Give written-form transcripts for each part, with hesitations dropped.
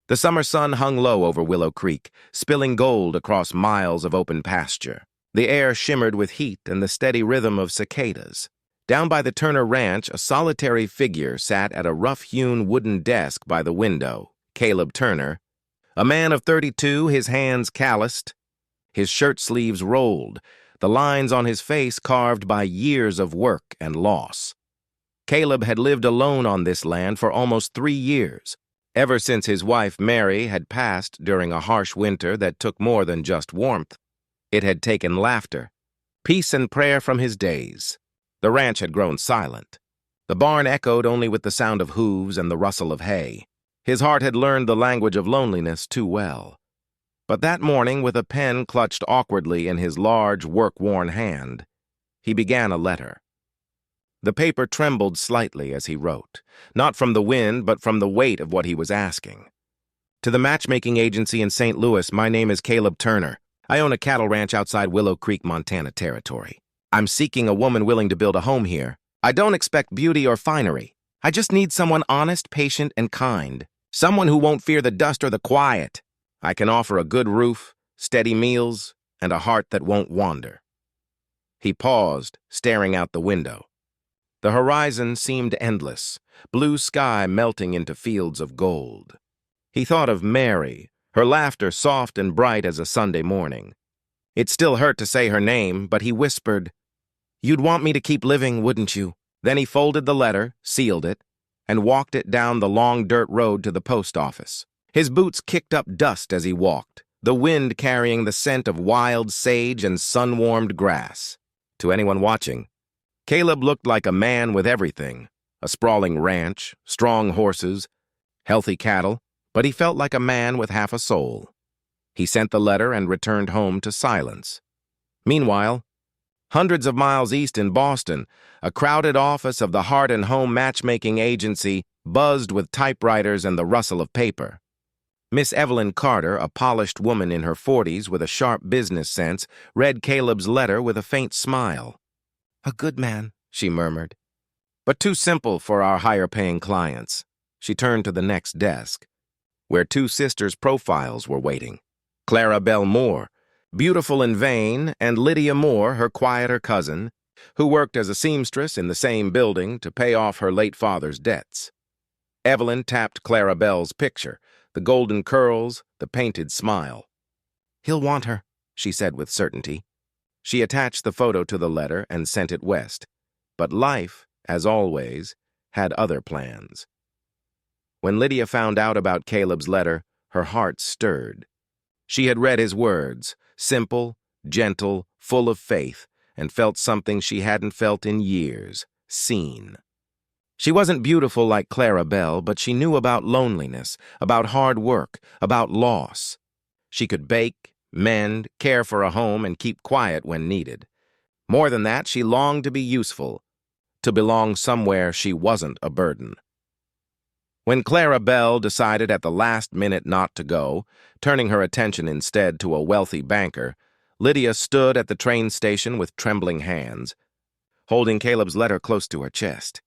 The summer sun hung low over Willow Creek, spilling gold across miles of open pasture. The air shimmered with heat and the steady rhythm of cicadas. Down by the Turner Ranch, a solitary figure sat at a rough-hewn wooden desk by the window. Caleb Turner, a man of 32, his hands calloused, his shirt sleeves rolled, the lines on his face carved by years of work and loss. Caleb had lived alone on this land for almost 3 years, ever since his wife Mary had passed during a harsh winter that took more than just warmth. It had taken laughter, peace and prayer from his days. The ranch had grown silent. The barn echoed only with the sound of hooves and the rustle of hay. His heart had learned the language of loneliness too well. But that morning, with a pen clutched awkwardly in his large, work-worn hand, he began a letter. The paper trembled slightly as he wrote, not from the wind, but from the weight of what he was asking. To the matchmaking agency in St. Louis, my name is Caleb Turner. I own a cattle ranch outside Willow Creek, Montana territory. I'm seeking a woman willing to build a home here. I don't expect beauty or finery. I just need someone honest, patient, and kind. Someone who won't fear the dust or the quiet. I can offer a good roof, steady meals, and a heart that won't wander. He paused, staring out the window. The horizon seemed endless, blue sky melting into fields of gold. He thought of Mary, her laughter soft and bright as a Sunday morning. It still hurt to say her name, but he whispered, "You'd want me to keep living, wouldn't you?" Then he folded the letter, sealed it, and walked it down the long dirt road to the post office. His boots kicked up dust as he walked, the wind carrying the scent of wild sage and sun-warmed grass. To anyone watching, Caleb looked like a man with everything, a sprawling ranch, strong horses, healthy cattle, but he felt like a man with half a soul. He sent the letter and returned home to silence. Meanwhile, hundreds of miles east in Boston, a crowded office of the Heart and Home Matchmaking Agency buzzed with typewriters and the rustle of paper. Miss Evelyn Carter, a polished woman in her 40s with a sharp business sense, read Caleb's letter with a faint smile. "A good man," she murmured, "but too simple for our higher-paying clients." She turned to the next desk, where 2 sisters' profiles were waiting. Clara Bell Moore, beautiful and vain, and Lydia Moore, her quieter cousin, who worked as a seamstress in the same building to pay off her late father's debts. Evelyn tapped Clara Bell's picture, the golden curls, the painted smile. "He'll want her," she said with certainty. She attached the photo to the letter and sent it west. But life, as always, had other plans. When Lydia found out about Caleb's letter, her heart stirred. She had read his words, simple, gentle, full of faith, and felt something she hadn't felt in years, seen. She wasn't beautiful like Clara Bell, but she knew about loneliness, about hard work, about loss. She could bake, mend, care for a home, and keep quiet when needed. More than that, she longed to be useful, to belong somewhere she wasn't a burden. When Clara Bell decided at the last minute not to go, turning her attention instead to a wealthy banker, Lydia stood at the train station with trembling hands, holding Caleb's letter close to her chest.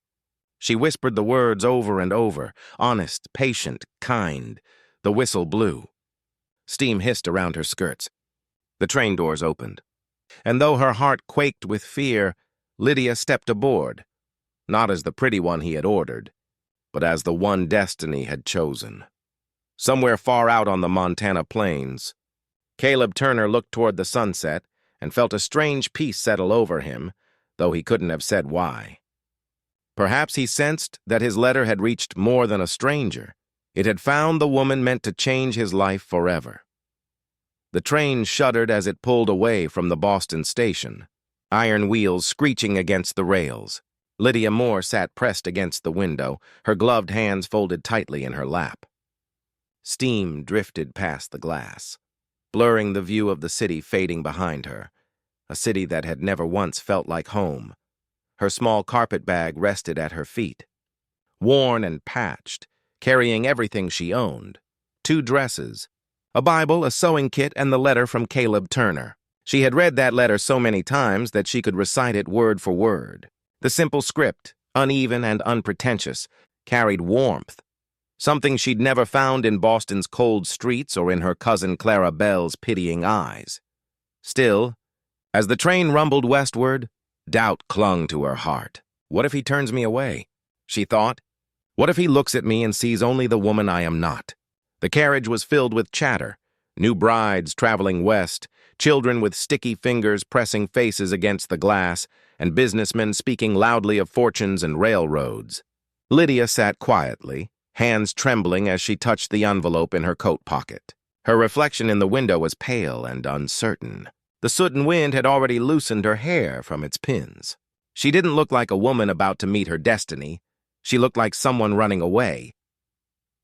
She whispered the words over and over, honest, patient, kind. The whistle blew. Steam hissed around her skirts. The train doors opened. And though her heart quaked with fear, Lydia stepped aboard, not as the pretty one he had ordered, but as the one destiny had chosen. Somewhere far out on the Montana plains, Caleb Turner looked toward the sunset and felt a strange peace settle over him, though he couldn't have said why. Perhaps he sensed that his letter had reached more than a stranger. It had found the woman meant to change his life forever. The train shuddered as it pulled away from the Boston station, iron wheels screeching against the rails. Lydia Moore sat pressed against the window, her gloved hands folded tightly in her lap. Steam drifted past the glass, blurring the view of the city fading behind her, a city that had never once felt like home. Her small carpet bag rested at her feet. Worn and patched, carrying everything she owned, 2 dresses, a Bible, a sewing kit, and the letter from Caleb Turner. She had read that letter so many times that she could recite it word for word. The simple script, uneven and unpretentious, carried warmth, something she'd never found in Boston's cold streets or in her cousin Clara Belle's pitying eyes. Still, as the train rumbled westward, doubt clung to her heart. What if he turns me away? She thought. What if he looks at me and sees only the woman I am not? The carriage was filled with chatter, new brides traveling west, children with sticky fingers pressing faces against the glass, and businessmen speaking loudly of fortunes and railroads. Lydia sat quietly, hands trembling as she touched the envelope in her coat pocket. Her reflection in the window was pale and uncertain. The soot and wind had already loosened her hair from its pins. She didn't look like a woman about to meet her destiny. She looked like someone running away.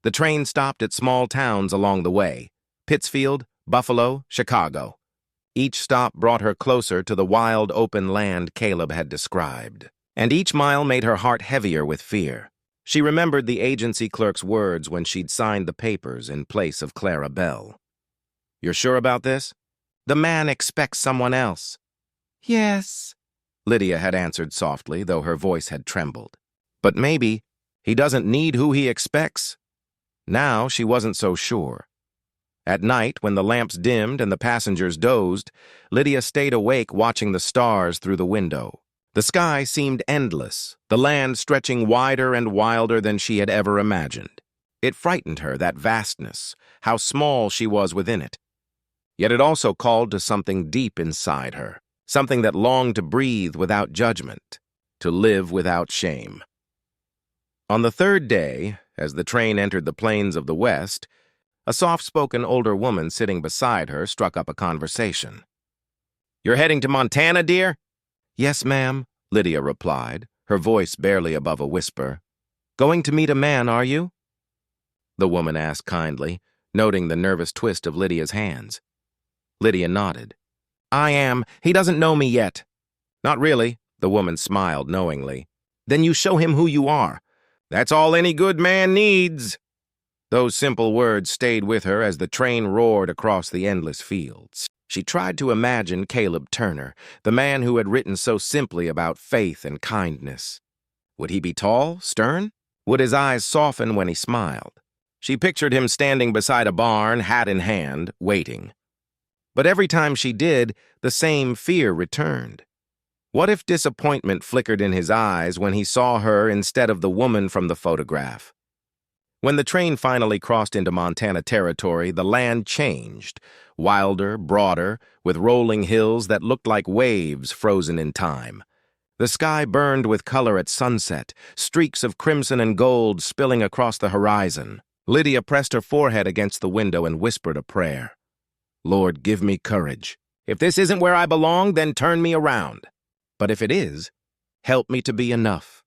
The train stopped at small towns along the way: Pittsfield, Buffalo, Chicago. Each stop brought her closer to the wild open land Caleb had described. And each mile made her heart heavier with fear. She remembered the agency clerk's words when she'd signed the papers in place of Clara Belle. "You're sure about this? The man expects someone else." "Yes," Lydia had answered softly, though her voice had trembled. But maybe he doesn't need who he expects. Now she wasn't so sure. At night, when the lamps dimmed and the passengers dozed, Lydia stayed awake watching the stars through the window. The sky seemed endless, the land stretching wider and wilder than she had ever imagined. It frightened her, that vastness, how small she was within it. Yet it also called to something deep inside her, something that longed to breathe without judgment, to live without shame. On the third day, as the train entered the plains of the West, a soft-spoken older woman sitting beside her struck up a conversation. "You're heading to Montana, dear?" "Yes, ma'am," Lydia replied, her voice barely above a whisper. "Going to meet a man, are you?" The woman asked kindly, noting the nervous twist of Lydia's hands. Lydia nodded. "I am. He doesn't know me yet." "Not really," the woman smiled knowingly. "Then you show him who you are. That's all any good man needs." Those simple words stayed with her as the train roared across the endless fields. She tried to imagine Caleb Turner, the man who had written so simply about faith and kindness. Would he be tall, stern? Would his eyes soften when he smiled? She pictured him standing beside a barn, hat in hand, waiting. But every time she did, the same fear returned. What if disappointment flickered in his eyes when he saw her instead of the woman from the photograph? When the train finally crossed into Montana territory, the land changed, wilder, broader, with rolling hills that looked like waves frozen in time. The sky burned with color at sunset, streaks of crimson and gold spilling across the horizon. Lydia pressed her forehead against the window and whispered a prayer. "Lord, give me courage. If this isn't where I belong, then turn me around. But if it is, help me to be enough."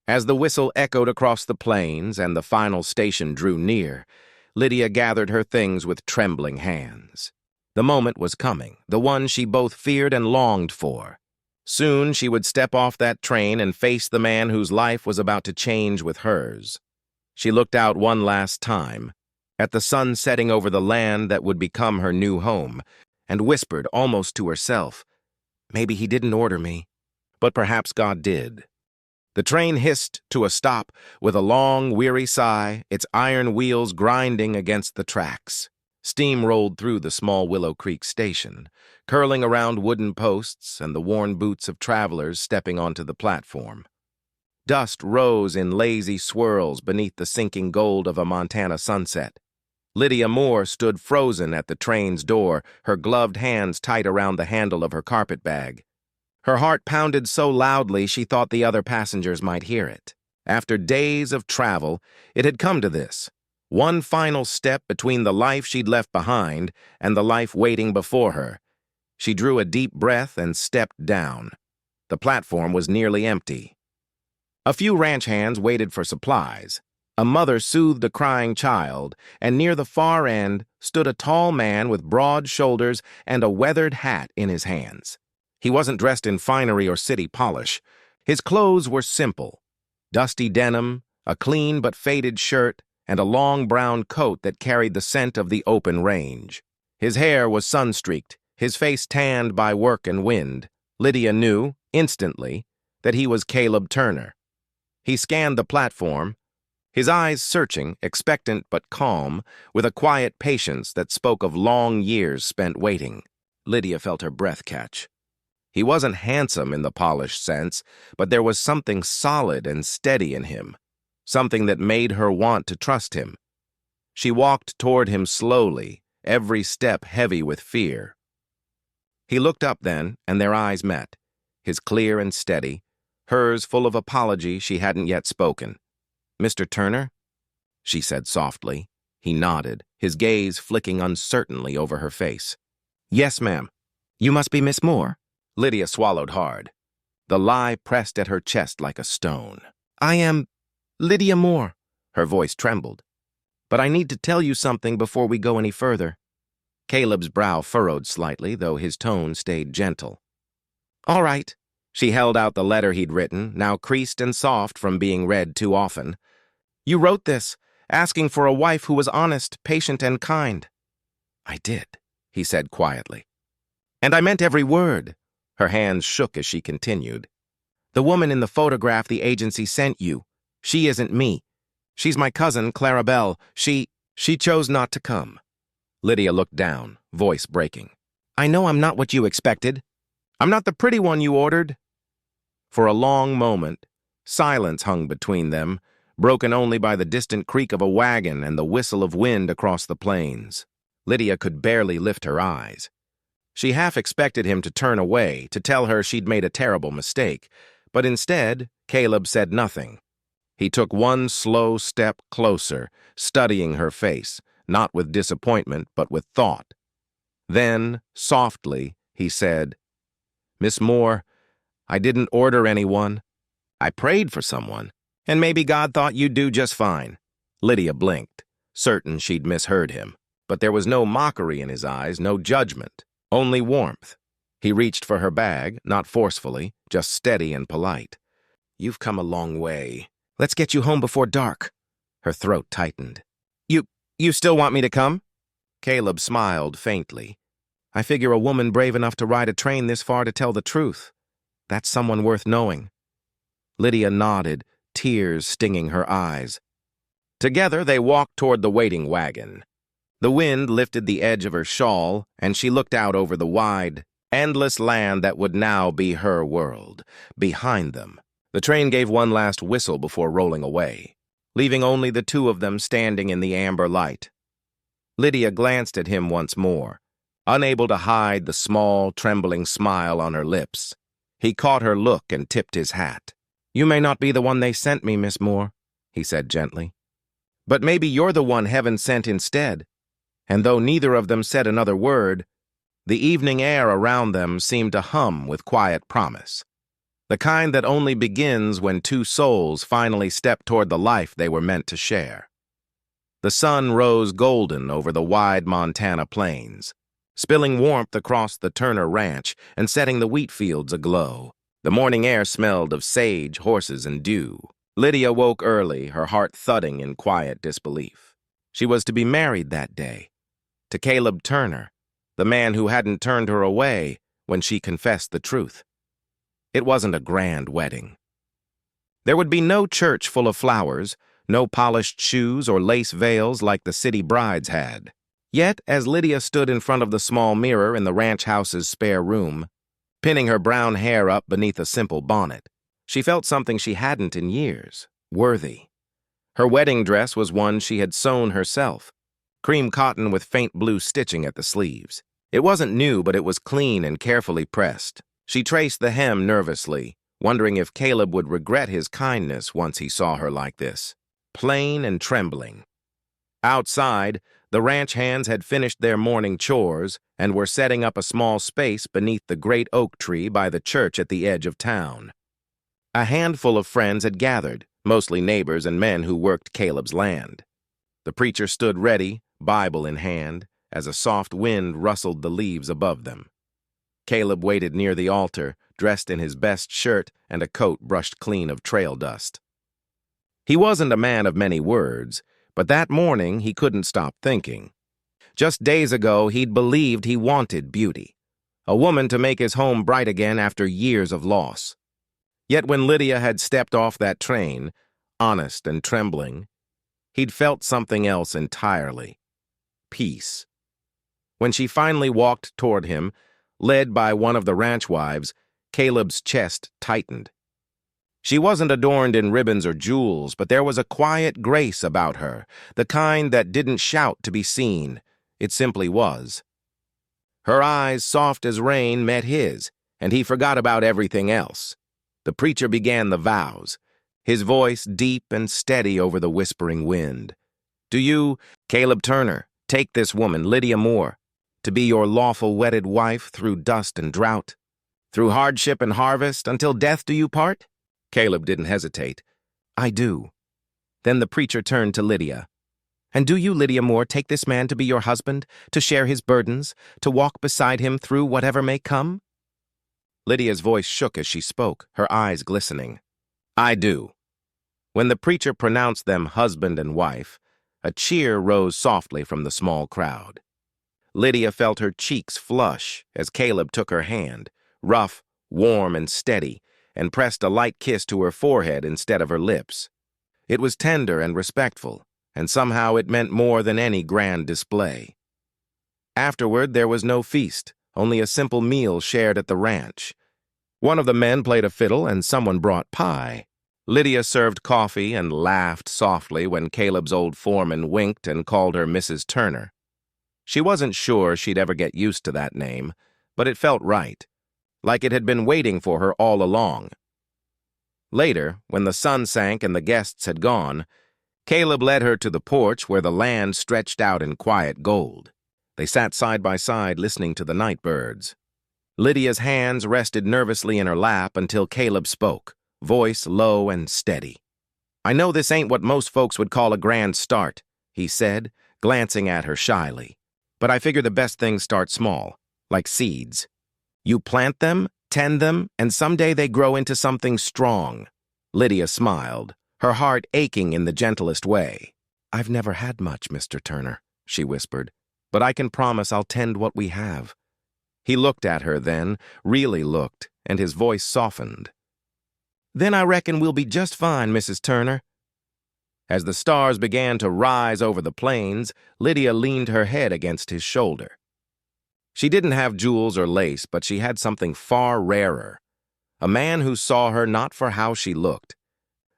As the whistle echoed across the plains and the final station drew near, Lydia gathered her things with trembling hands. The moment was coming, the one she both feared and longed for. Soon she would step off that train and face the man whose life was about to change with hers. She looked out one last time, at the sun setting over the land that would become her new home, and whispered almost to herself, "Maybe he didn't order me, but perhaps God did." The train hissed to a stop with a long, weary sigh, its iron wheels grinding against the tracks. Steam rolled through the small Willow Creek station, curling around wooden posts and the worn boots of travelers stepping onto the platform. Dust rose in lazy swirls beneath the sinking gold of a Montana sunset. Lydia Moore stood frozen at the train's door, her gloved hands tight around the handle of her carpet bag. Her heart pounded so loudly she thought the other passengers might hear it. After days of travel, it had come to this. One final step between the life she'd left behind and the life waiting before her. She drew a deep breath and stepped down. The platform was nearly empty. A few ranch hands waited for supplies. A mother soothed a crying child, and near the far end stood a tall man with broad shoulders and a weathered hat in his hands. He wasn't dressed in finery or city polish. His clothes were simple: dusty denim, a clean but faded shirt, and a long brown coat that carried the scent of the open range. His hair was sun-streaked, his face tanned by work and wind. Lydia knew, instantly, that he was Caleb Turner. He scanned the platform, his eyes searching, expectant but calm, with a quiet patience that spoke of long years spent waiting. Lydia felt her breath catch. He wasn't handsome in the polished sense, but there was something solid and steady in him, something that made her want to trust him. She walked toward him slowly, every step heavy with fear. He looked up then, and their eyes met, his clear and steady, hers full of apology she hadn't yet spoken. "Mr. Turner?" she said softly. He nodded, his gaze flicking uncertainly over her face. "Yes, ma'am. You must be Miss Moore." Lydia swallowed hard. The lie pressed at her chest like a stone. "I am Lydia Moore." Her voice trembled. "But I need to tell you something before we go any further." Caleb's brow furrowed slightly, though his tone stayed gentle. "All right." She held out the letter he'd written, now creased and soft from being read too often. "You wrote this, asking for a wife who was honest, patient, and kind." "I did," he said quietly. "And I meant every word." Her hands shook as she continued. "The woman in the photograph the agency sent you, she isn't me. She's my cousin, Clarabelle. She chose not to come." Lydia looked down, voice breaking. "I know I'm not what you expected. I'm not the pretty one you ordered." For a long moment, silence hung between them, broken only by the distant creak of a wagon and the whistle of wind across the plains. Lydia could barely lift her eyes. She half expected him to turn away, to tell her she'd made a terrible mistake, but instead, Caleb said nothing. He took one slow step closer, studying her face, not with disappointment, but with thought. Then, softly, he said, "Miss Moore, I didn't order anyone. I prayed for someone, and maybe God thought you'd do just fine." Lydia blinked, certain she'd misheard him, but there was no mockery in his eyes, no judgment, only warmth. He reached for her bag, not forcefully, just steady and polite. "You've come a long way. Let's get you home before dark." Her throat tightened. You still want me to come?" Caleb smiled faintly. "I figure a woman brave enough to ride a train this far to tell the truth. That's someone worth knowing." Lydia nodded, tears stinging her eyes. Together they walked toward the waiting wagon. The wind lifted the edge of her shawl, and she looked out over the wide, endless land that would now be her world. Behind them, the train gave one last whistle before rolling away, leaving only the two of them standing in the amber light. Lydia glanced at him once more, unable to hide the small, trembling smile on her lips. He caught her look and tipped his hat. "You may not be the one they sent me, Miss Moore," he said gently. "But maybe you're the one heaven sent instead." And though neither of them said another word, the evening air around them seemed to hum with quiet promise, the kind that only begins when two souls finally step toward the life they were meant to share. The sun rose golden over the wide Montana plains, spilling warmth across the Turner Ranch and setting the wheat fields aglow. The morning air smelled of sage, horses, and dew. Lydia woke early, her heart thudding in quiet disbelief. She was to be married that day, to Caleb Turner, the man who hadn't turned her away when she confessed the truth. It wasn't a grand wedding. There would be no church full of flowers, no polished shoes or lace veils like the city brides had. Yet, as Lydia stood in front of the small mirror in the ranch house's spare room, pinning her brown hair up beneath a simple bonnet, she felt something she hadn't in years, worthy. Her wedding dress was one she had sewn herself, cream cotton with faint blue stitching at the sleeves. It wasn't new, but it was clean and carefully pressed. She traced the hem nervously, wondering if Caleb would regret his kindness once he saw her like this, plain and trembling. Outside, the ranch hands had finished their morning chores and were setting up a small space beneath the great oak tree by the church at the edge of town. A handful of friends had gathered, mostly neighbors and men who worked Caleb's land. The preacher stood ready, Bible in hand, as a soft wind rustled the leaves above them. Caleb waited near the altar, dressed in his best shirt and a coat brushed clean of trail dust. He wasn't a man of many words, but that morning he couldn't stop thinking. Just days ago, he'd believed he wanted beauty, a woman to make his home bright again after years of loss. Yet when Lydia had stepped off that train, honest and trembling, He'd felt something else entirely. Peace. When she finally walked toward him, led by one of the ranch wives, Caleb's chest tightened. She wasn't adorned in ribbons or jewels, but there was a quiet grace about her, the kind that didn't shout to be seen. It simply was. Her eyes, soft as rain, met his, and he forgot about everything else. The preacher began the vows, his voice deep and steady over the whispering wind. "Do you, Caleb Turner, take this woman, Lydia Moore, to be your lawful wedded wife through dust and drought, through hardship and harvest, until death do you part?" Caleb didn't hesitate. "I do." Then the preacher turned to Lydia. "And do you, Lydia Moore, take this man to be your husband, to share his burdens, to walk beside him through whatever may come?" Lydia's voice shook as she spoke, her eyes glistening. "I do." When the preacher pronounced them husband and wife, a cheer rose softly from the small crowd. Lydia felt her cheeks flush as Caleb took her hand, rough, warm, and steady, and pressed a light kiss to her forehead instead of her lips. It was tender and respectful, and somehow it meant more than any grand display. Afterward, there was no feast, only a simple meal shared at the ranch. One of the men played a fiddle and someone brought pie. Lydia served coffee and laughed softly when Caleb's old foreman winked and called her Mrs. Turner. She wasn't sure she'd ever get used to that name, but it felt right, like it had been waiting for her all along. Later, when the sun sank and the guests had gone, Caleb led her to the porch where the land stretched out in quiet gold. They sat side by side listening to the night birds. Lydia's hands rested nervously in her lap until Caleb spoke, voice low and steady. "I know this ain't what most folks would call a grand start," he said, glancing at her shyly. "But I figure the best things start small, like seeds. You plant them, tend them, and someday they grow into something strong." Lydia smiled, her heart aching in the gentlest way. "I've never had much, Mr. Turner," she whispered, "but I can promise I'll tend what we have." He looked at her then, really looked, and his voice softened. "Then I reckon we'll be just fine, Mrs. Turner." As the stars began to rise over the plains, Lydia leaned her head against his shoulder. She didn't have jewels or lace, but she had something far rarer. A man who saw her not for how she looked,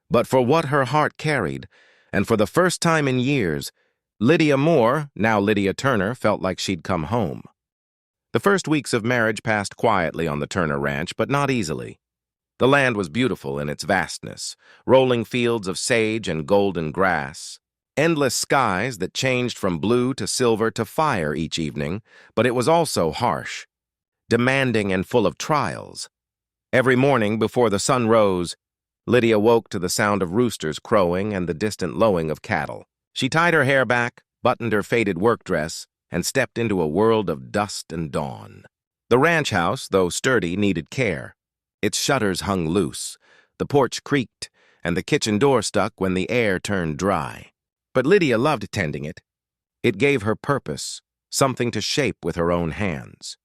but for what her heart carried, and for the first time in years, Lydia Moore, now Lydia Turner, felt like she'd come home. The first weeks of marriage passed quietly on the Turner Ranch, but not easily. The land was beautiful in its vastness, rolling fields of sage and golden grass, endless skies that changed from blue to silver to fire each evening, but it was also harsh, demanding and full of trials. Every morning before the sun rose, Lydia woke to the sound of roosters crowing and the distant lowing of cattle. She tied her hair back, buttoned her faded work dress, and stepped into a world of dust and dawn. The ranch house, though sturdy, needed care. Its shutters hung loose, the porch creaked, and the kitchen door stuck when the air turned dry. But Lydia loved tending it. It gave her purpose, something to shape with her own hands.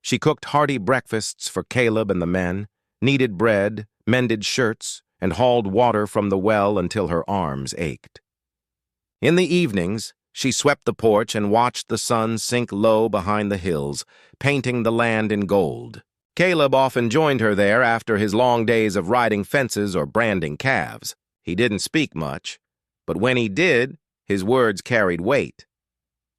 She cooked hearty breakfasts for Caleb and the men, kneaded bread, mended shirts, and hauled water from the well until her arms ached. In the evenings, she swept the porch and watched the sun sink low behind the hills, painting the land in gold. Caleb often joined her there after his long days of riding fences or branding calves. He didn't speak much, but when he did, his words carried weight.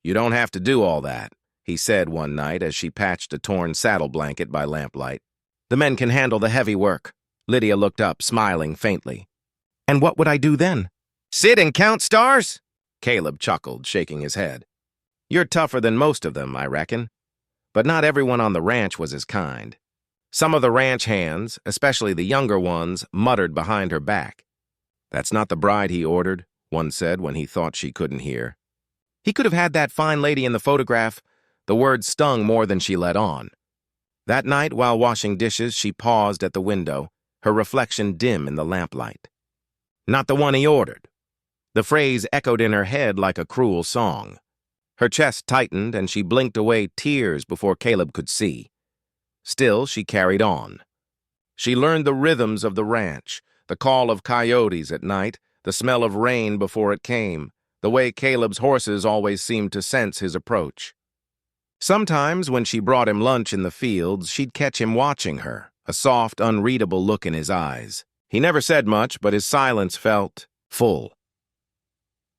"You don't have to do all that," he said one night as she patched a torn saddle blanket by lamplight. "The men can handle the heavy work." Lydia looked up, smiling faintly. "And what would I do then? Sit and count stars?" Caleb chuckled, shaking his head. "You're tougher than most of them, I reckon. But not everyone on the ranch was as kind. Some of the ranch hands, especially the younger ones, muttered behind her back. "That's not the bride he ordered," one said when he thought she couldn't hear. "He could have had that fine lady in the photograph." The words stung more than she let on. That night, while washing dishes, she paused at the window, her reflection dim in the lamplight. "Not the one he ordered." The phrase echoed in her head like a cruel song. Her chest tightened and she blinked away tears before Caleb could see. Still, she carried on. She learned the rhythms of the ranch, the call of coyotes at night, the smell of rain before it came, the way Caleb's horses always seemed to sense his approach. Sometimes, when she brought him lunch in the fields, she'd catch him watching her, a soft, unreadable look in his eyes. He never said much, but his silence felt full.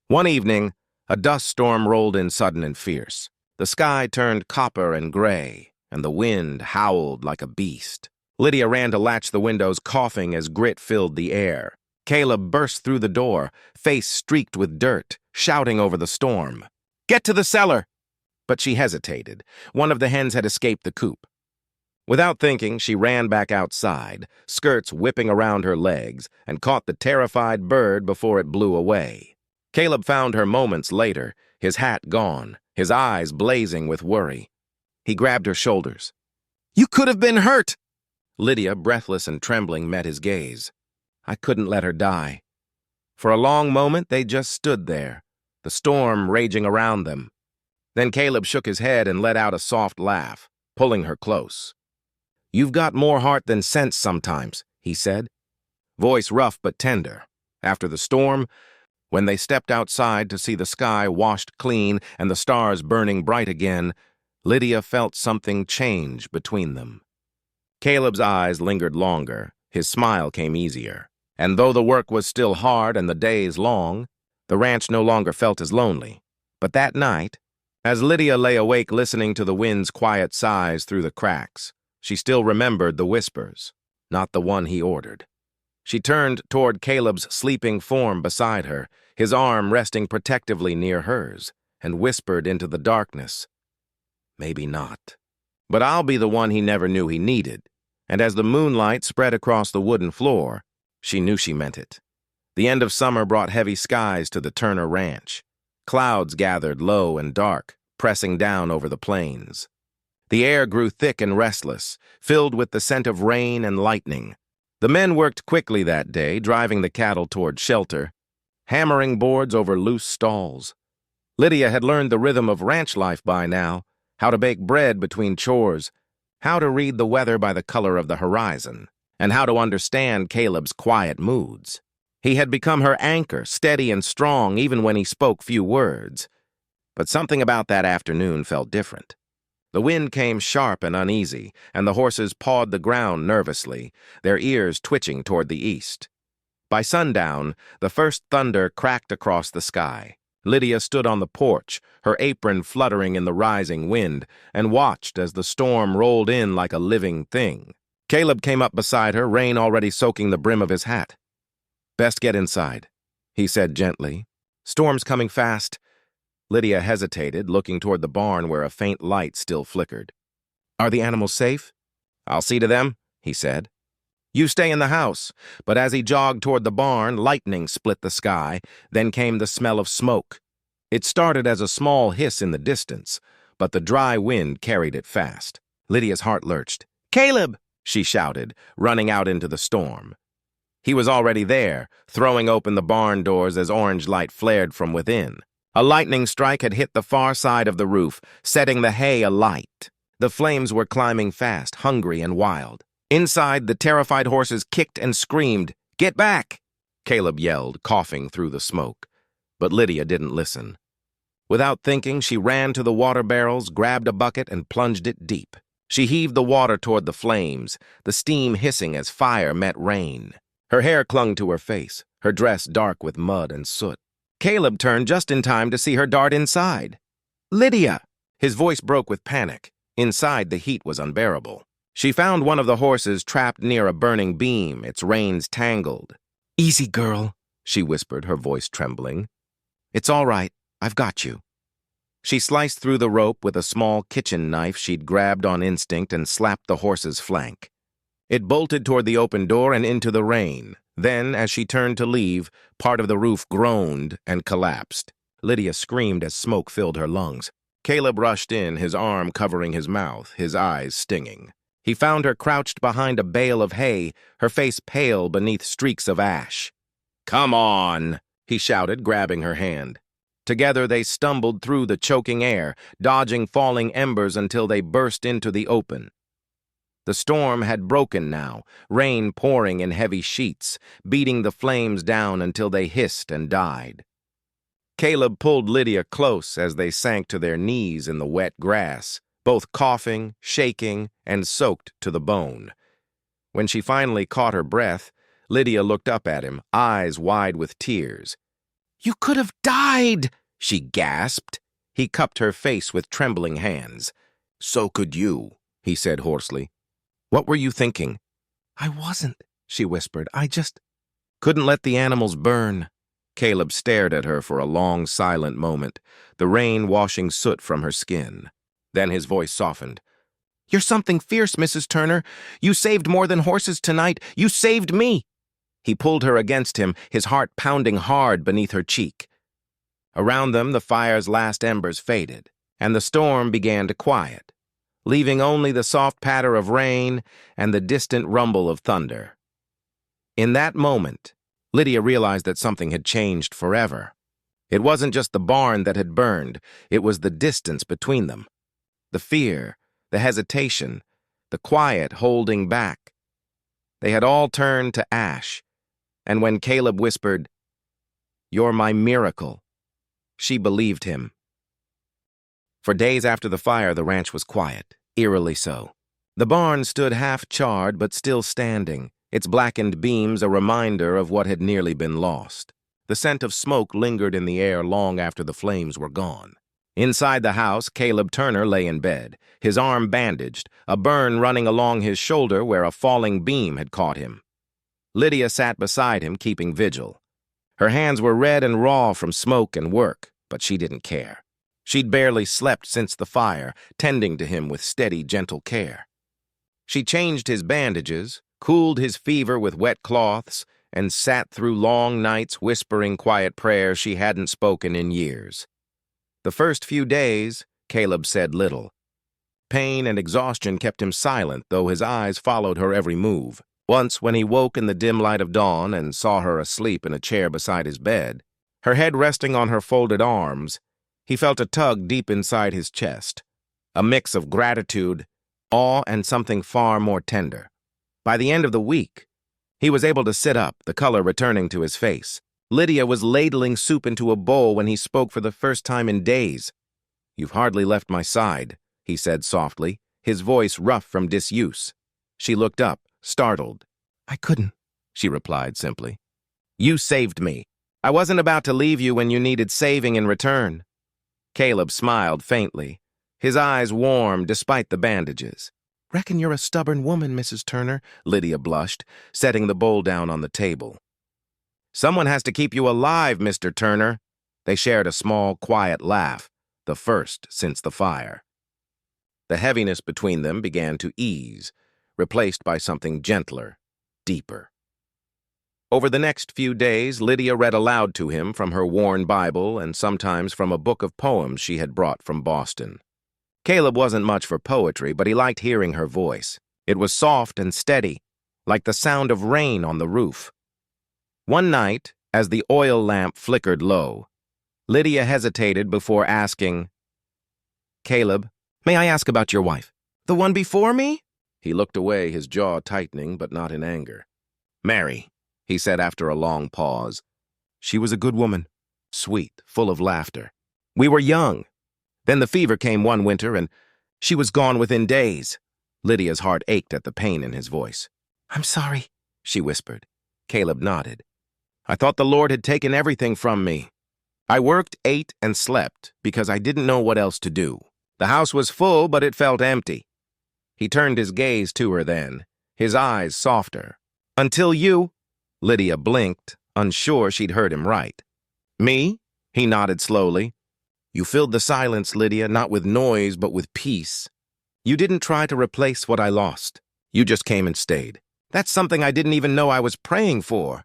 One evening, a dust storm rolled in sudden and fierce. The sky turned copper and gray, and the wind howled like a beast. Lydia ran to latch the windows, coughing as grit filled the air. Caleb burst through the door, face streaked with dirt, shouting over the storm. "Get to the cellar!" But she hesitated. One of the hens had escaped the coop. Without thinking, she ran back outside, skirts whipping around her legs, and caught the terrified bird before it blew away. Caleb found her moments later, his hat gone, his eyes blazing with worry. He grabbed her shoulders. "You could have been hurt!" Lydia, breathless and trembling, met his gaze. "I couldn't let her die." For a long moment, they just stood there, the storm raging around them. Then Caleb shook his head and let out a soft laugh, pulling her close. "You've got more heart than sense sometimes," he said, voice rough but tender. After the storm, when they stepped outside to see the sky washed clean and the stars burning bright again, Lydia felt something change between them. Caleb's eyes lingered longer, his smile came easier. And though the work was still hard and the days long, the ranch no longer felt as lonely. But that night, as Lydia lay awake listening to the wind's quiet sighs through the cracks, she still remembered the whispers, not the one he ordered. She turned toward Caleb's sleeping form beside her, his arm resting protectively near hers, and whispered into the darkness, "Maybe not. But I'll be the one he never knew he needed." And as the moonlight spread across the wooden floor, she knew she meant it. The end of summer brought heavy skies to the Turner Ranch. Clouds gathered low and dark, pressing down over the plains. The air grew thick and restless, filled with the scent of rain and lightning. The men worked quickly that day, driving the cattle toward shelter, hammering boards over loose stalls. Lydia had learned the rhythm of ranch life by now, how to bake bread between chores, how to read the weather by the color of the horizon, and how to understand Caleb's quiet moods. He had become her anchor, steady and strong even when he spoke few words. But something about that afternoon felt different. The wind came sharp and uneasy, and the horses pawed the ground nervously, their ears twitching toward the east. By sundown, the first thunder cracked across the sky. Lydia stood on the porch, her apron fluttering in the rising wind, and watched as the storm rolled in like a living thing. Caleb came up beside her, rain already soaking the brim of his hat. "Best get inside," he said gently. "Storm's coming fast." Lydia hesitated, looking toward the barn where a faint light still flickered. "Are the animals safe?" "I'll see to them," he said. "You stay in the house." But as he jogged toward the barn, lightning split the sky, then came the smell of smoke. It started as a small hiss in the distance, but the dry wind carried it fast. Lydia's heart lurched. "Caleb!" she shouted, running out into the storm. He was already there, throwing open the barn doors as orange light flared from within. A lightning strike had hit the far side of the roof, setting the hay alight. The flames were climbing fast, hungry and wild. Inside, the terrified horses kicked and screamed. "Get back!" Caleb yelled, coughing through the smoke. But Lydia didn't listen. Without thinking, she ran to the water barrels, grabbed a bucket, and plunged it deep. She heaved the water toward the flames, the steam hissing as fire met rain. Her hair clung to her face, her dress dark with mud and soot. Caleb turned just in time to see her dart inside. "Lydia!" His voice broke with panic. Inside, the heat was unbearable. She found one of the horses trapped near a burning beam, its reins tangled. "Easy, girl," she whispered, her voice trembling. "It's all right. I've got you." She sliced through the rope with a small kitchen knife she'd grabbed on instinct and slapped the horse's flank. It bolted toward the open door and into the rain. Then, as she turned to leave, part of the roof groaned and collapsed. Lydia screamed as smoke filled her lungs. Caleb rushed in, his arm covering his mouth, his eyes stinging. He found her crouched behind a bale of hay, her face pale beneath streaks of ash. "Come on!" he shouted, grabbing her hand. Together they stumbled through the choking air, dodging falling embers until they burst into the open. The storm had broken now, rain pouring in heavy sheets, beating the flames down until they hissed and died. Caleb pulled Lydia close as they sank to their knees in the wet grass, both coughing, shaking, and soaked to the bone. When she finally caught her breath, Lydia looked up at him, eyes wide with tears. "You could have died!" she gasped. He cupped her face with trembling hands. "So could you," he said hoarsely. "What were you thinking?" "I wasn't," she whispered. "I just couldn't let the animals burn." Caleb stared at her for a long, silent moment, the rain washing soot from her skin. Then his voice softened. "You're something fierce, Mrs. Turner. You saved more than horses tonight. You saved me." He pulled her against him, his heart pounding hard beneath her cheek. Around them, the fire's last embers faded, and the storm began to quiet, leaving only the soft patter of rain and the distant rumble of thunder. In that moment, Lydia realized that something had changed forever. It wasn't just the barn that had burned, it was the distance between them. The fear, the hesitation, the quiet holding back. They had all turned to ash, and when Caleb whispered, "You're my miracle," she believed him. For days after the fire, the ranch was quiet, eerily so. The barn stood half-charred but still standing, its blackened beams a reminder of what had nearly been lost. The scent of smoke lingered in the air long after the flames were gone. Inside the house, Caleb Turner lay in bed, his arm bandaged, a burn running along his shoulder where a falling beam had caught him. Lydia sat beside him, keeping vigil. Her hands were red and raw from smoke and work, but she didn't care. She'd barely slept since the fire, tending to him with steady, gentle care. She changed his bandages, cooled his fever with wet cloths, and sat through long nights whispering quiet prayers she hadn't spoken in years. The first few days, Caleb said little. Pain and exhaustion kept him silent, though his eyes followed her every move. Once, when he woke in the dim light of dawn and saw her asleep in a chair beside his bed, her head resting on her folded arms, he felt a tug deep inside his chest, a mix of gratitude, awe, and something far more tender. By the end of the week, he was able to sit up, the color returning to his face. Lydia was ladling soup into a bowl when he spoke for the first time in days. "You've hardly left my side," he said softly, his voice rough from disuse. She looked up, startled. "I couldn't," she replied simply. "You saved me. I wasn't about to leave you when you needed saving in return." Caleb smiled faintly, his eyes warm despite the bandages. "Reckon you're a stubborn woman, Mrs. Turner," Lydia blushed, setting the bowl down on the table. "Someone has to keep you alive, Mr. Turner." They shared a small, quiet laugh, the first since the fire. The heaviness between them began to ease, replaced by something gentler, deeper. Over the next few days, Lydia read aloud to him from her worn Bible and sometimes from a book of poems she had brought from Boston. Caleb wasn't much for poetry, but he liked hearing her voice. It was soft and steady, like the sound of rain on the roof. One night, as the oil lamp flickered low, Lydia hesitated before asking, "Caleb, may I ask about your wife?" "The one before me?" He looked away, his jaw tightening, but not in anger. "Mary," he said after a long pause. "She was a good woman, sweet, full of laughter. We were young. Then the fever came one winter, and she was gone within days." Lydia's heart ached at the pain in his voice. "I'm sorry," she whispered. Caleb nodded. "I thought the Lord had taken everything from me. I worked, ate, and slept because I didn't know what else to do. The house was full, but it felt empty." He turned his gaze to her then, his eyes softer. "Until you—" Lydia blinked, unsure she'd heard him right. "Me?" He nodded slowly. "You filled the silence, Lydia, not with noise, but with peace. You didn't try to replace what I lost. You just came and stayed. That's something I didn't even know I was praying for."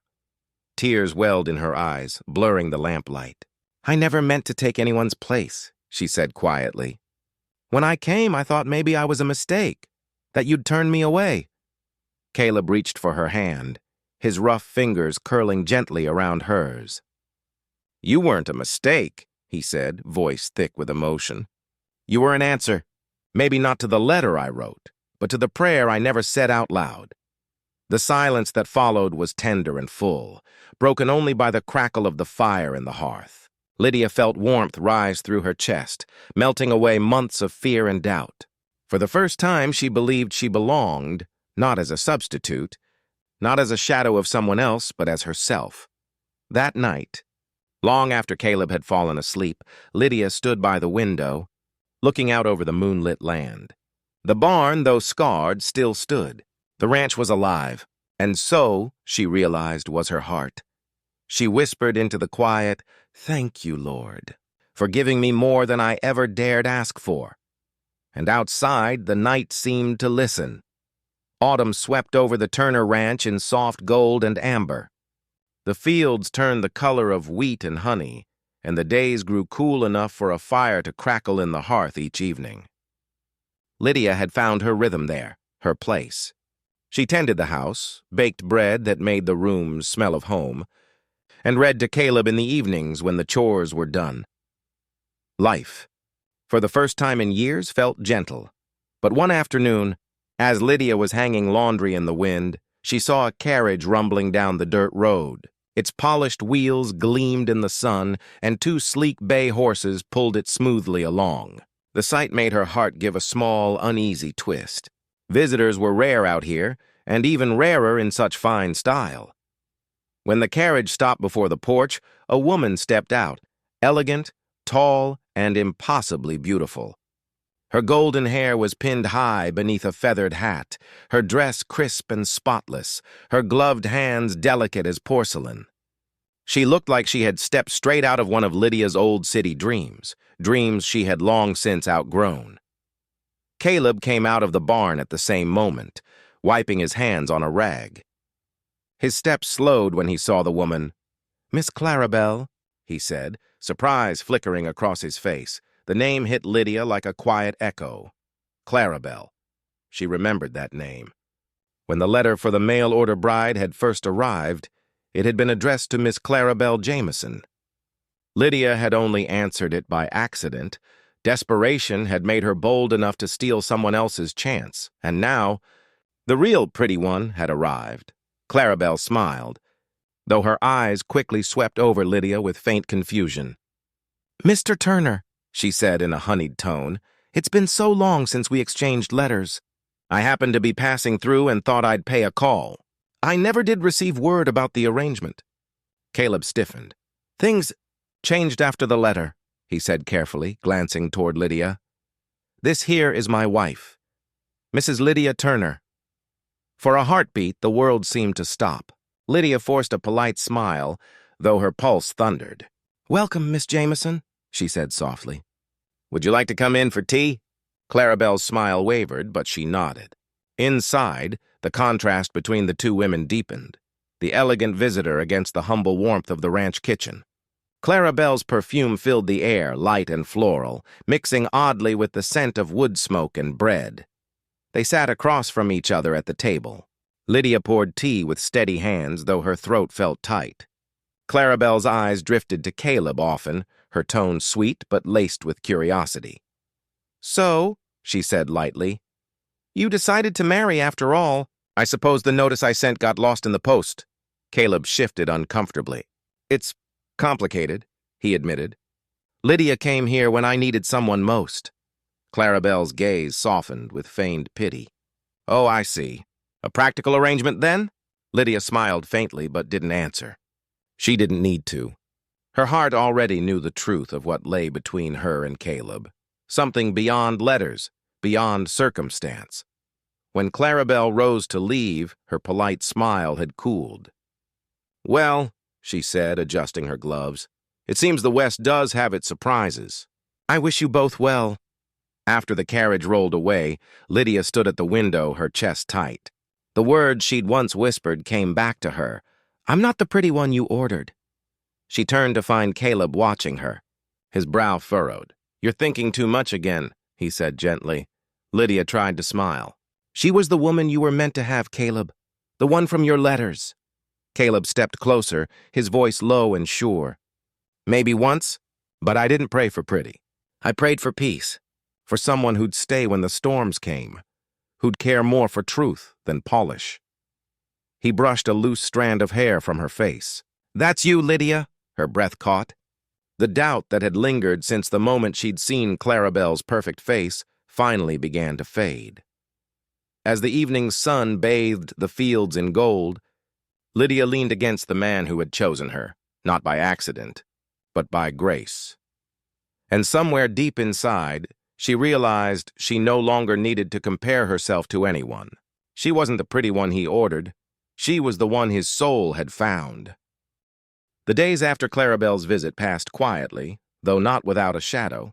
Tears welled in her eyes, blurring the lamplight. "I never meant to take anyone's place," she said quietly. "When I came, I thought maybe I was a mistake, that you'd turn me away." Caleb reached for her hand, his rough fingers curling gently around hers. "You weren't a mistake," he said, voice thick with emotion. "You were an answer, maybe not to the letter I wrote, but to the prayer I never said out loud." The silence that followed was tender and full, broken only by the crackle of the fire in the hearth. Lydia felt warmth rise through her chest, melting away months of fear and doubt. For the first time, she believed she belonged, not as a substitute, not as a shadow of someone else, but as herself. That night, long after Caleb had fallen asleep, Lydia stood by the window, looking out over the moonlit land. The barn, though scarred, still stood. The ranch was alive, and so, she realized, was her heart. She whispered into the quiet, "Thank you, Lord, for giving me more than I ever dared ask for." And outside, the night seemed to listen. Autumn swept over the Turner Ranch in soft gold and amber. The fields turned the color of wheat and honey, and the days grew cool enough for a fire to crackle in the hearth each evening. Lydia had found her rhythm there, her place. She tended the house, baked bread that made the rooms smell of home, and read to Caleb in the evenings when the chores were done. Life, for the first time in years, felt gentle. But one afternoon, as Lydia was hanging laundry in the wind, she saw a carriage rumbling down the dirt road. Its polished wheels gleamed in the sun, and two sleek bay horses pulled it smoothly along. The sight made her heart give a small, uneasy twist. Visitors were rare out here, and even rarer in such fine style. When the carriage stopped before the porch, a woman stepped out, elegant, tall, and impossibly beautiful. Her golden hair was pinned high beneath a feathered hat, her dress crisp and spotless, her gloved hands delicate as porcelain. She looked like she had stepped straight out of one of Lydia's old city dreams, dreams she had long since outgrown. Caleb came out of the barn at the same moment, wiping his hands on a rag. His steps slowed when he saw the woman. "Miss Clarabelle," he said, surprise flickering across his face. The name hit Lydia like a quiet echo. Clarabelle. She remembered that name. When the letter for the mail-order bride had first arrived, it had been addressed to Miss Clarabelle Jameson. Lydia had only answered it by accident. Desperation had made her bold enough to steal someone else's chance, and now, the real pretty one had arrived. Clarabelle smiled, though her eyes quickly swept over Lydia with faint confusion. "Mr. Turner," she said in a honeyed tone, "it's been so long since we exchanged letters. I happened to be passing through and thought I'd pay a call. I never did receive word about the arrangement." Caleb stiffened. "Things changed after the letter," he said carefully, glancing toward Lydia. "This here is my wife, Mrs. Lydia Turner." For a heartbeat, the world seemed to stop. Lydia forced a polite smile, though her pulse thundered. "Welcome, Miss Jameson," she said softly. "Would you like to come in for tea?" Clarabelle's smile wavered, but she nodded. Inside, the contrast between the two women deepened, the elegant visitor against the humble warmth of the ranch kitchen. Clarabelle's perfume filled the air, light and floral, mixing oddly with the scent of wood smoke and bread. They sat across from each other at the table. Lydia poured tea with steady hands, though her throat felt tight. Clarabelle's eyes drifted to Caleb often, her tone sweet but laced with curiosity. "So," she said lightly, "you decided to marry after all. I suppose the notice I sent got lost in the post." Caleb shifted uncomfortably. "It's complicated," he admitted. "Lydia came here when I needed someone most." Clarabelle's gaze softened with feigned pity. "Oh, I see. A practical arrangement, then?" Lydia smiled faintly but didn't answer. She didn't need to. Her heart already knew the truth of what lay between her and Caleb. Something beyond letters, beyond circumstance. When Clarabelle rose to leave, her polite smile had cooled. "Well," she said, adjusting her gloves, "it seems the West does have its surprises. I wish you both well." After the carriage rolled away, Lydia stood at the window, her chest tight. The words she'd once whispered came back to her. "I'm not the pretty one you ordered." She turned to find Caleb watching her. His brow furrowed. "You're thinking too much again," he said gently. Lydia tried to smile. "She was the woman you were meant to have, Caleb. The one from your letters." Caleb stepped closer, his voice low and sure. "Maybe once, but I didn't pray for pretty. I prayed for peace, for someone who'd stay when the storms came, who'd care more for truth than polish." He brushed a loose strand of hair from her face. "That's you, Lydia," her breath caught. The doubt that had lingered since the moment she'd seen Clarabelle's perfect face finally began to fade. As the evening sun bathed the fields in gold, Lydia leaned against the man who had chosen her, not by accident, but by grace. And somewhere deep inside, she realized she no longer needed to compare herself to anyone. She wasn't the pretty one he ordered. She was the one his soul had found. The days after Clarabelle's visit passed quietly, though not without a shadow.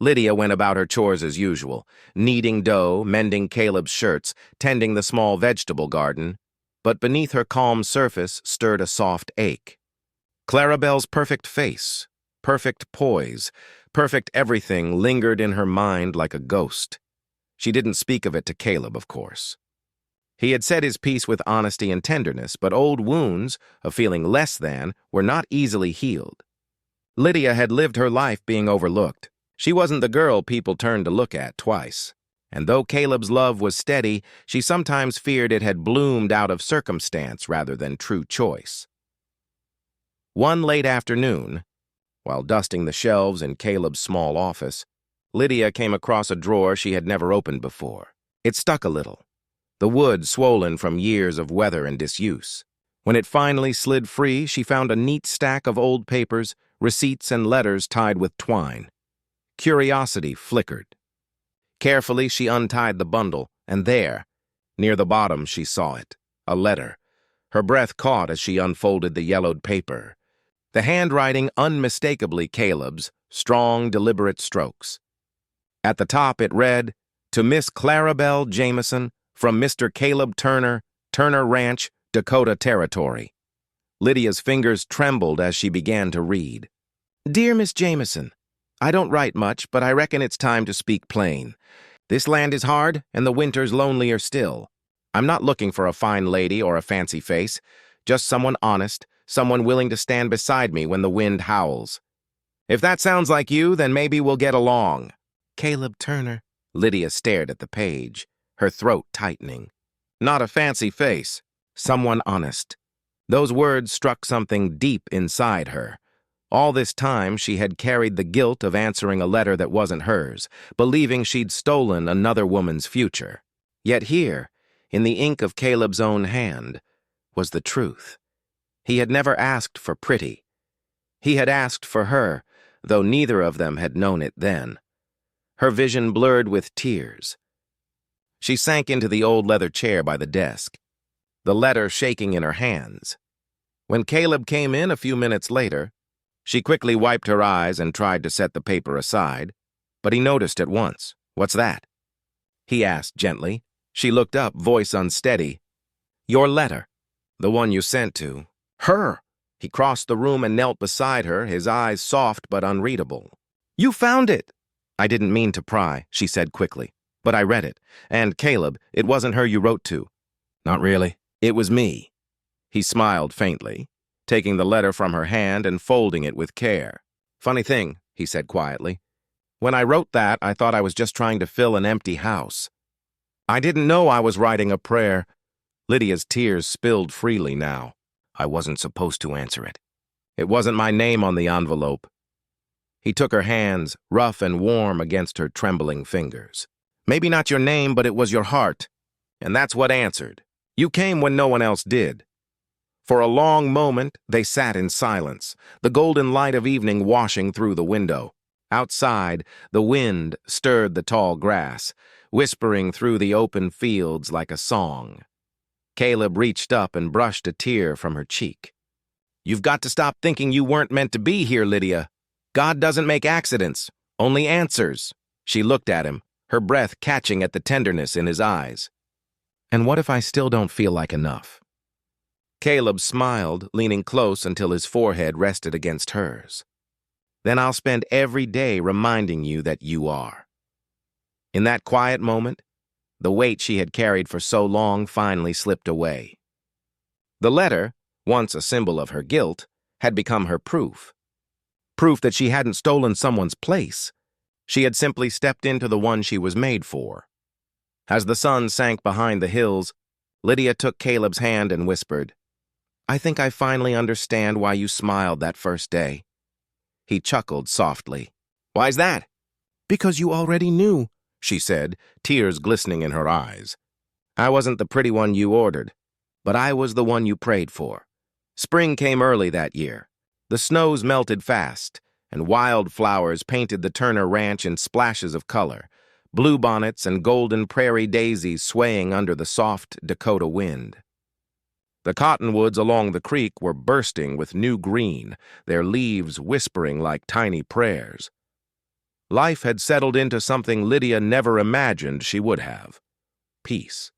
Lydia went about her chores as usual, kneading dough, mending Caleb's shirts, tending the small vegetable garden, but beneath her calm surface stirred a soft ache. Clarabelle's perfect face, perfect poise, perfect everything lingered in her mind like a ghost. She didn't speak of it to Caleb, of course. He had said his piece with honesty and tenderness, but old wounds, of feeling less than, were not easily healed. Lydia had lived her life being overlooked. She wasn't the girl people turned to look at twice. And though Caleb's love was steady, she sometimes feared it had bloomed out of circumstance rather than true choice. One late afternoon, while dusting the shelves in Caleb's small office, Lydia came across a drawer she had never opened before. It stuck a little, the wood swollen from years of weather and disuse. When it finally slid free, she found a neat stack of old papers, receipts, and letters tied with twine. Curiosity flickered. Carefully, she untied the bundle, and there, near the bottom, she saw it, a letter. Her breath caught as she unfolded the yellowed paper. The handwriting unmistakably Caleb's, strong, deliberate strokes. At the top it read, "To Miss Clarabelle Jameson, from Mr. Caleb Turner, Turner Ranch, Dakota Territory." Lydia's fingers trembled as she began to read. "Dear Miss Jameson, I don't write much, but I reckon it's time to speak plain. This land is hard, and the winter's lonelier still. I'm not looking for a fine lady or a fancy face, just someone honest, someone willing to stand beside me when the wind howls. If that sounds like you, then maybe we'll get along." Caleb Turner. Lydia stared at the page, her throat tightening. Not a fancy face, someone honest. Those words struck something deep inside her. All this time, she had carried the guilt of answering a letter that wasn't hers, believing she'd stolen another woman's future. Yet here, in the ink of Caleb's own hand, was the truth. He had never asked for pretty. He had asked for her, though neither of them had known it then. Her vision blurred with tears. She sank into the old leather chair by the desk, the letter shaking in her hands. When Caleb came in a few minutes later, she quickly wiped her eyes and tried to set the paper aside, but he noticed at once. "What's that?" he asked gently. She looked up, voice unsteady. "Your letter, the one you sent to her." He crossed the room and knelt beside her, his eyes soft but unreadable. "You found it!" "I didn't mean to pry," she said quickly, "but I read it. And, Caleb, it wasn't her you wrote to." "Not really. It was me." He smiled faintly, taking the letter from her hand and folding it with care. "Funny thing," he said quietly. "When I wrote that, I thought I was just trying to fill an empty house. I didn't know I was writing a prayer." Lydia's tears spilled freely now. "I wasn't supposed to answer it. It wasn't my name on the envelope." He took her hands, rough and warm against her trembling fingers. "Maybe not your name, but it was your heart. And that's what answered. You came when no one else did." For a long moment, they sat in silence, the golden light of evening washing through the window. Outside, the wind stirred the tall grass, whispering through the open fields like a song. Caleb reached up and brushed a tear from her cheek. "You've got to stop thinking you weren't meant to be here, Lydia. God doesn't make accidents, only answers." She looked at him, her breath catching at the tenderness in his eyes. "And what if I still don't feel like enough?" Caleb smiled, leaning close until his forehead rested against hers. "Then I'll spend every day reminding you that you are." In that quiet moment, the weight she had carried for so long finally slipped away. The letter, once a symbol of her guilt, had become her proof. Proof that she hadn't stolen someone's place. She had simply stepped into the one she was made for. As the sun sank behind the hills, Lydia took Caleb's hand and whispered, "I think I finally understand why you smiled that first day. He chuckled softly. Why's that? Because you already knew, she said, tears glistening in her eyes. I wasn't the pretty one you ordered, but I was the one you prayed for. Spring came early that year. The snows melted fast, and wildflowers painted the Turner Ranch in splashes of color, bluebonnets and golden prairie daisies swaying under the soft Dakota wind. The cottonwoods along the creek were bursting with new green, their leaves whispering like tiny prayers. Life had settled into something Lydia never imagined she would have. Peace.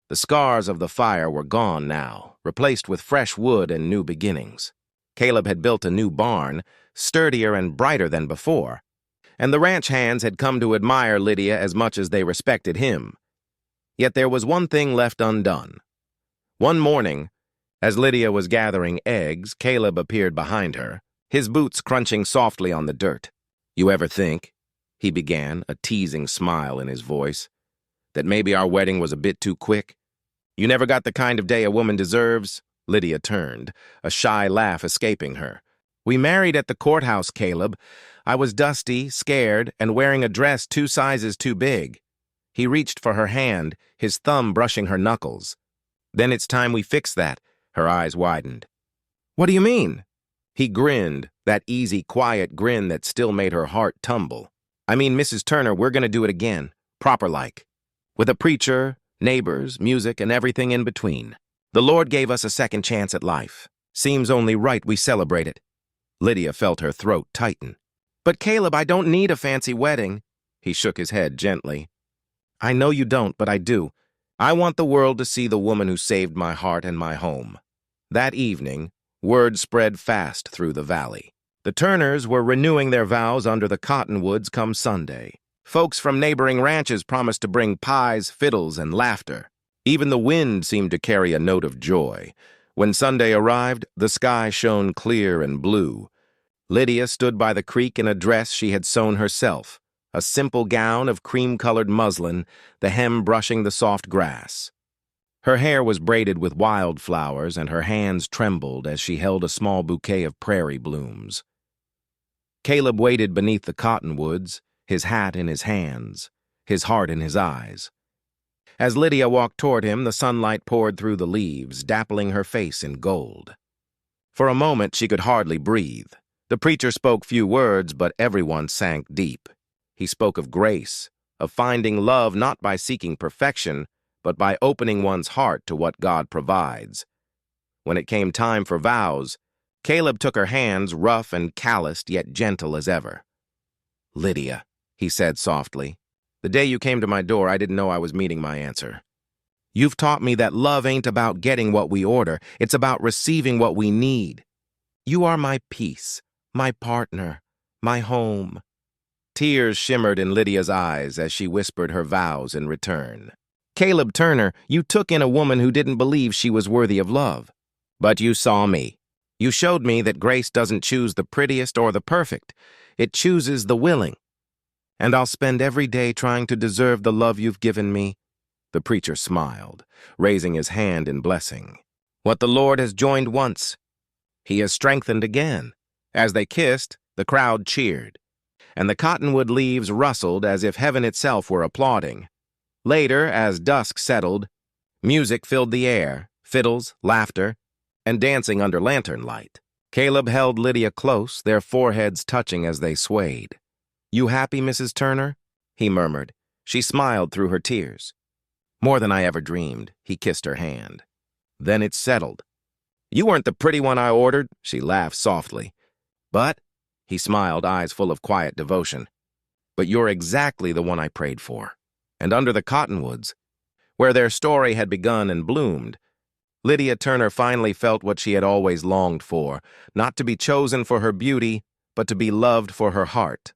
The scars of the fire were gone now, replaced with fresh wood and new beginnings. Caleb had built a new barn, sturdier and brighter than before, and the ranch hands had come to admire Lydia as much as they respected him. Yet there was one thing left undone. One morning, as Lydia was gathering eggs, Caleb appeared behind her, his boots crunching softly on the dirt. You ever think, he began, a teasing smile in his voice, that maybe our wedding was a bit too quick? You never got the kind of day a woman deserves? Lydia turned, a shy laugh escaping her. We married at the courthouse, Caleb. I was dusty, scared, and wearing a dress 2 sizes too big. He reached for her hand, his thumb brushing her knuckles. Then it's time we fix that. Her eyes widened. What do you mean? He grinned, that easy, quiet grin that still made her heart tumble. I mean, Mrs. Turner, we're gonna do it again, proper-like. With a preacher, neighbors, music, and everything in between. The Lord gave us a second chance at life. Seems only right we celebrate it. Lydia felt her throat tighten. But Caleb, I don't need a fancy wedding. He shook his head gently. I know you don't, but I do. I want the world to see the woman who saved my heart and my home. That evening, word spread fast through the valley. The Turners were renewing their vows under the cottonwoods come Sunday. Folks from neighboring ranches promised to bring pies, fiddles, and laughter. Even the wind seemed to carry a note of joy. When Sunday arrived, the sky shone clear and blue. Lydia stood by the creek in a dress she had sewn herself, a simple gown of cream-colored muslin, the hem brushing the soft grass. Her hair was braided with wildflowers, and her hands trembled as she held a small bouquet of prairie blooms. Caleb waited beneath the cottonwoods, his hat in his hands, his heart in his eyes. As Lydia walked toward him, the sunlight poured through the leaves, dappling her face in gold. For a moment, she could hardly breathe. The preacher spoke few words, but everyone sank deep. He spoke of grace, of finding love not by seeking perfection, but by opening one's heart to what God provides. When it came time for vows, Caleb took her hands, rough and calloused, yet gentle as ever. Lydia, he said softly, the day you came to my door, I didn't know I was meeting my answer. You've taught me that love ain't about getting what we order, it's about receiving what we need. You are my peace, my partner, my home. Tears shimmered in Lydia's eyes as she whispered her vows in return. Caleb Turner, you took in a woman who didn't believe she was worthy of love. But you saw me. You showed me that grace doesn't choose the prettiest or the perfect. It chooses the willing. And I'll spend every day trying to deserve the love you've given me. The preacher smiled, raising his hand in blessing. What the Lord has joined once, he has strengthened again. As they kissed, the crowd cheered, and the cottonwood leaves rustled as if heaven itself were applauding. Later, as dusk settled, music filled the air, fiddles, laughter, and dancing under lantern light. Caleb held Lydia close, their foreheads touching as they swayed. You happy, Mrs. Turner? He murmured. She smiled through her tears. More than I ever dreamed. He kissed her hand. Then it settled. You weren't the pretty one I ordered, she laughed softly. But, he smiled, eyes full of quiet devotion, but you're exactly the one I prayed for. And under the cottonwoods, where their story had begun and bloomed, Lydia Turner finally felt what she had always longed for, not to be chosen for her beauty, but to be loved for her heart.